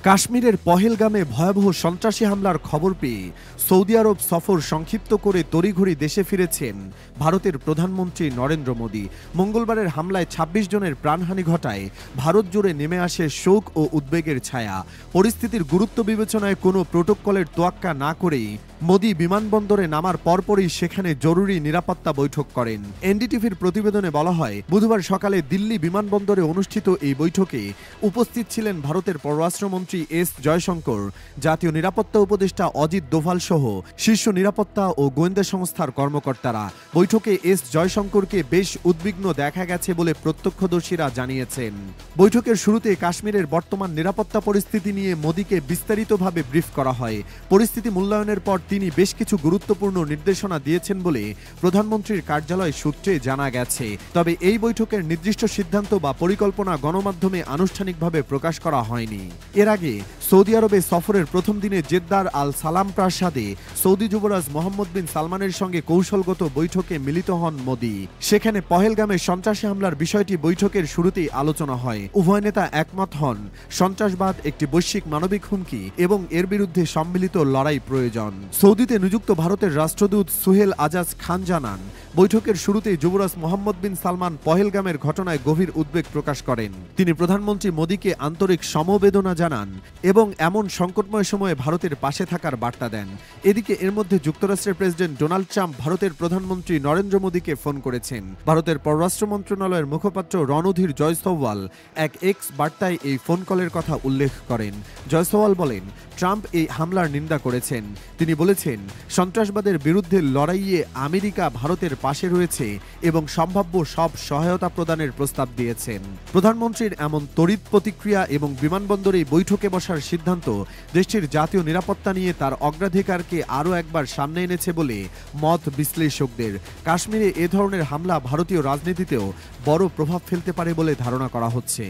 কাশ্মীরের পহেলগামে ভয়াবহ সন্ত্রাসী হামলার খবর পেয়ে সৌদি আরব সফর সংক্ষিপ্ত করে তড়িঘড়ি দেশে ফিরেছেন ভারতের প্রধানমন্ত্রী নরেন্দ্র মোদী। মঙ্গলবারের হামলায় ২৬ জনের প্রাণহানি ঘটায় ভারত জুড়ে নেমে আসে শোক ও উদ্বেগের ছায়া। পরিস্থিতির গুরুত্ব বিবেচনায় কোনো প্রোটোকলের তোয়াক্কা না করেই মোদী বিমানবন্দরে নামার পরপরই সেখানে জরুরি নিরাপত্তা বৈঠক করেন। এনডিটিভির প্রতিবেদনে বলা হয়, বুধবার সকালে দিল্লি বিমানবন্দরে অনুষ্ঠিত এই বৈঠকে উপস্থিত ছিলেন ভারতের পররাষ্ট্রমন্ত্রী এস জয়শঙ্কর, জাতীয় নিরাপত্তা উপদেষ্টা অজিত দোভাল সহ শীর্ষ নিরাপত্তা ও গোয়েন্দা সংস্থার কর্মকর্তারা। বৈঠকে এস জয়শঙ্করকে বেশ উদ্বিগ্ন দেখা গেছে বলে প্রত্যক্ষদর্শীরা জানিয়েছেন। বৈঠকের শুরুতে কাশ্মীরের বর্তমান নিরাপত্তা পরিস্থিতি নিয়ে মোদীকে বিস্তারিতভাবে ব্রিফ করা হয়। পরিস্থিতি মূল্যায়নের পর তিনি বেশ কিছু গুরুত্বপূর্ণ নির্দেশনা দিয়েছেন বলে প্রধানমন্ত্রীর কার্যালয় সূত্রে জানা গেছে। তবে এই বৈঠকের নির্দিষ্ট সিদ্ধান্ত বা পরিকল্পনা গণমাধ্যমে আনুষ্ঠানিকভাবে প্রকাশ করা হয়নি। এর আগে সৌদি আরবে সফরের প্রথম দিনে জেদ্দার আল সালাম প্রাসাদে সৌদি যুবরাজ মোহাম্মদ বিন সালমানের সঙ্গে কৌশলগত বৈঠকে মিলিত হন মোদী। সেখানে পহেলগামে সন্ত্রাসী হামলার বিষয়টি বৈঠকের শুরুতেই আলোচনা হয়। উভয় নেতা একমত হন, সন্ত্রাসবাদ একটি বৈশ্বিক মানবিক হুমকি এবং এর বিরুদ্ধে সম্মিলিত লড়াই প্রয়োজন। সৌদিতে নিযুক্ত ভারতের রাষ্ট্রদূত সুহেল আজাজ খান জানান, বৈঠকের শুরুতেই যুবরাজ মোহাম্মদ বিন সালমান পহেলগামের ঘটনায় গভীর উদ্বেগ প্রকাশ করেন। তিনি প্রধানমন্ত্রী মোদীকে আন্তরিক সমবেদনা জানান এবং এমন সংকটময় সময়ে ভারতের পাশে থাকার বার্তা দেন। এদিকে এর মধ্যে যুক্তরাষ্ট্রের প্রেসিডেন্ট ডোনাল্ড ট্রাম্প ভারতের প্রধানমন্ত্রী নরেন্দ্র মোদীকে ফোন করেছেন। ভারতের পররাষ্ট্র মন্ত্রণালয়ের মুখপাত্র রণধীর জয়সওয়াল এক এক্স বার্তায় এই ফোন কলের কথা উল্লেখ করেন। জয়সওয়াল বলেন, ট্রাম্প এই হামলার নিন্দা করেছেন। তিনি বলেছেন, সন্ত্রাসবাদের বিরুদ্ধে লড়াইয়ে আমেরিকা ভারতের পাশে রয়েছে এবং সম্ভাব্য সব সহায়তা প্রদানের প্রস্তাব দিয়েছেন। প্রধানমন্ত্রীর এমন তড়িৎ প্রতিক্রিয়া এবং বিমানবন্দরে বৈঠকে বসার সিদ্ধান্ত দেশটির জাতীয় নিরাপত্তা নিয়ে তার অগ্রাধিকারকে আরও একবার সামনে এনেছে বলে মত বিশ্লেষকদের। কাশ্মীরে এ ধরনের হামলা ভারতীয় রাজনীতিতেও বড় প্রভাব ফেলতে পারে বলে ধারণা করা হচ্ছে।